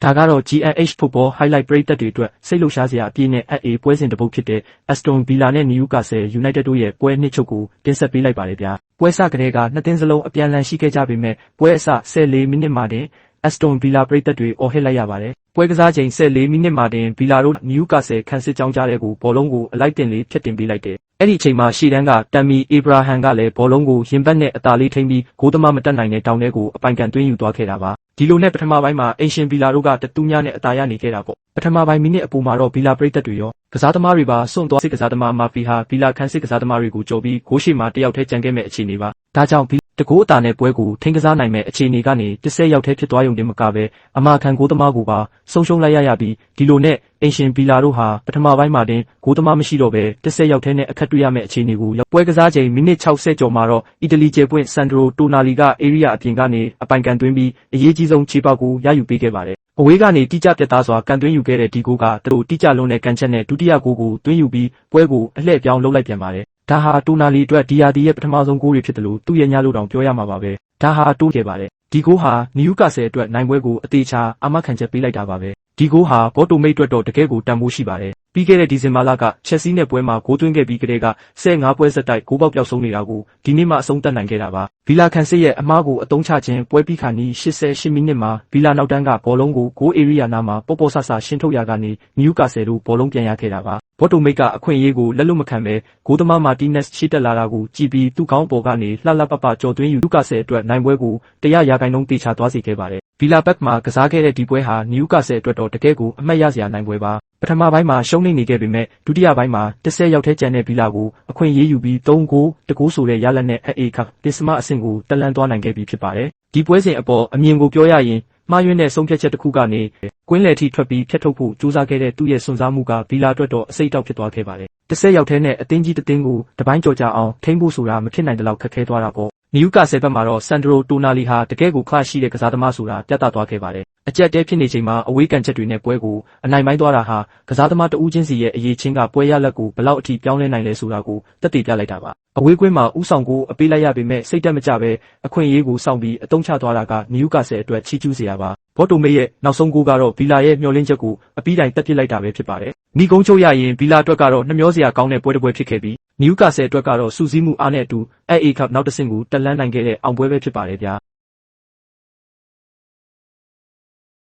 ဒါကတော့ GNH Football Highlight ပရိသတ်တွေအတွက်စိတ်လှုပ်ရှားစရာအပြည့်နဲ့အပွဲစဉ်တစ်ပုဒ်ဖြစ်တဲ့ Aston Villa နဲ့ Newcastle United တို့ရဲ့ပွဲနှစ်ချုပ်ကိုတင်ဆက်ပေးလိုက်ပါတယ်ဗျာပွဲစကတည်းကနှစ်သင်းစလုံးအပြန်အလှန်ရှိခဲ့ကြပေမဲ့ပွဲအစ14မိနစ်မှာတင် Aston Villa ပရိသတ်တွေအော်ဟစ်လိုက်ရပါတယ်ပွဲကစားချိန်14မိနစ်မှာတင် Villa တို့ Newcastle ခံစစ်ကြောင်းကြတဲ့ကိုဘောလုံးကိုအလိုက်တင်လေးဖြတ်တင်ပေးလိုက်တယ်အဲ့ဒီအချိန်မှာရှေ့တန်းက Tammy Abraham ကလည်းဘောလုံးကိုရင်ဘတ်နဲ့အသာလေးထိန်းပြီးဂိုးသမားမတက်နိုင်တဲ့တောင်ထဲကိုအပိုင်ကန်သွင်းယူသွားခဲ့တာပါဒီလိုနဲ့ပထမပိုင်းမှာအင်ရှင်ဗီလာတို့ကတူးညနဲ့အသာရနေခဲ့တာပေါ့ပထမပိုင်းမိနစ်အပူမှာတော့ဗီလာပရိသတ်တွေရောကစားသမားတွေပါစွန့်သွားစစ်ကစားသမားမာဖီဟာဗီလာခန်းစစ်ကစားသမားတွေကိုကြော်ပြီးဂိုးရှိမှာတယောက်တည်းကြံခဲ့မဲ့အခြေအနေပါဒါကြောင့်တကိုးအတာနဲ့ပွဲကိုထိန်းကစားနိုင်မဲ့အခြေအနေကနေ10ရောက်ထဲဖြစ်သွားရုံတင်မကပဲအမာခံဂိုးသမားကိုပါဆုံးရှုံးလိုက်ရပြီးဒီလိုနဲ့အင်ရှင်ဗီလာတို့ဟာပထမပိုင်းမှာတင်ဂိုးသမားမရှိတော့ပဲ10ရောက်ထဲနဲ့အခက်တွေ့ရမဲ့အခြေအနေကိုပွဲကစားချိန်မိနစ်60ကျော်မှာတော့အီတလီကျယ်ပွင့်ဆန်ဒရိုတိုနာလီကဧရိယာအပြင်ကနေအပိုင်ကန်သွင်းပြီးအရေးကြီးဆုံးခြေပေါက်ကိုရယူပေးခဲ့ပါတယ်အဝေးကနေတိကျပြတ်သားစွာကန်သွင်းယူခဲ့တဲ့ဒီဂိုးကသူတို့တိကျလုံးတဲ့ကန်ချက်နဲ့ဒုတိယဂိုးကိုသွင်းယူပြီးပွဲကိုအလှည့်ပြောင်းလုပ်လိုက်ပြန်ပါတယ်ဒါဟာတိုနာလီအတွက်ဒီယာဒီရဲ့ပထမဆုံးဂိုးတွေဖြစ်တယ်လို့သူ့ရဲ့ညလို့တောင်ပြောရမှာပါပဲဒါဟာတိုးခဲ့ပါတယ်ဒီဂိုးဟာနယူကာဆယ်အတွက်နိုင်ပွဲကိုအသေးချာအာမခံချက်ပေးလိုက်တာပါပဲဒီဂိုးဟာဘောတိုမိတ်အတွက်တော့တကယ်ကိုတန်ဖိုးရှိပါတယ်ပြီးခဲ့တဲ့ဒီဇင်ဘာလကချက်စီးနဲ့ပွဲမှာဂိုးသွင်းခဲ့ပြီးကတည်းက15ပွဲဆက်တိုက်ဂိုးပေါက်ပျောက်ဆုံးနေတာကိုဒီနေ့မှအဆုံးသတ်နိုင်ခဲ့တာပါဗီလာကန်စစ်ရဲ့အမားကိုအသုံးချခြင်းပွဲပြီးခါနီး88မိနစ်မှာဗီလာနောက်တန်းကဘောလုံးကိုဂိုးဧရိယာနားမှာပေါ့ပေါ့ဆဆရှင်းထုတ်ရာကနေနယူကာဆယ်တို့ဘောလုံးပြန်ရခဲ့တာပါဘောတိုမိတ်ကအခွင့်အရေးကိုလက်လွတ်မခံပဲဂိုးသမားမာတီနက်စ်ရှေ့တက်လာတာကိုကြည့်ပြီးသူ့ခေါင်းပေါ်ကနေလှလှပပကြော်သွင်းယူနယူကာဆယ်အတွက်နိုင်ပွဲကို100%တေချာသွားစေခဲ့ပါတယ်ဗီလာဘက်မှာကစားခဲ့တဲ့ဒီပွဲဟာနယူကာဆယ်အတွက်တော့တကယ်ကိုအမှတ်ရစရာနိုင်ပွဲပါပထမပိုင်းမှာရှုံးနေခဲ့ပေမဲ့ဒုတိယပိုင်းမှာ10ရောက်ထဲကျန်တဲ့ဗီလာကိုအခွင့်အရေးယူပြီး3ဂိုး1ဂိုးဆိုတဲ့ရလဒ်နဲ့FA Cupတင်စမအဆင့်ကိုတက်လှမ်းသွားနိုင်ခဲ့ပြီဖြစ်ပါတယ်ဒီပွဲစဉ်အပေါ်အမြင်ကိုပြောရရင်မှားယွင်းတဲ့ဆုံးဖြတ်ချက်တစ်ခုကနေကွင်းလယ်ထိထွက်ပြီးဖျက်ထုတ်ဖို့ကြိုးစားခဲ့တဲ့သူ့ရဲ့စွန့်စားမှုကဗီလာအတွက်တော့အစိတ်တောက်ဖြစ်သွားခဲ့ပါတယ်10ရောက်ထဲနဲ့အသင်းကြီးတစ်သင်းကိုတပိုင်းကြော်ကြအောင်ထိန်းဖို့ဆိုတာမဖြစ်နိုင်တဲ့လောက်ခက်ခဲသွားတာပေါ့နယူကာဆယ်ဘက်မှာတော့ဆန်ဒရိုတိုနာလီဟာတကယ်ကိုခါရှိတဲ့ကစားသမားဆိုတာပြသသွားခဲ့ပါတယ်အကြက်တဲဖြစ်နေချိန်မှာအဝေးကန်ချက်တွေနဲ့ပွဲကိုအနိုင်ပိုင်းသွားတာဟာကစားသမားတဦးချင်းစီရဲ့အရေးချင်းကပွဲရလက်ကိုဘယ်လောက်အထိပြောင်းလဲနိုင်လဲဆိုတာကိုသက်သေပြလိုက်တာပါအဝေးကွင်းမှာဥဆောင်ကိုအပေးလိုက်ရပေမဲ့စိတ်တက်မကြပဲအခွင့်အရေးကိုစောင့်ပြီးအတုံးချသွားတာကနယူကာဆယ်အတွက်ချီးကျူးစရာပါဘောတိုမေရဲ့နောက်ဆုံးဂိုးကတော့ဗီလာရဲ့မျှော်လင့်ချက်ကိုအပြီးတိုင်တက်ပစ်လိုက်တာပဲဖြစ်ပါတယ်မိကုန်းချုပ်ရရင်ဗီလာအတွက်ကတော့နှမျောစရာကောင်းတဲ့ပွဲတစ်ပွဲဖြစ်ခဲ့ပြီးနယူကာဆယ်အတွက်ကတော့စူးစီးမှုအားနဲ့အတူFA Cupနောက်တစ်ဆင့်ကိုတက်လှမ်းနိုင်ခဲ့တဲ့အောင်ပွဲပဲဖြစ်ပါတယ်ဗျာ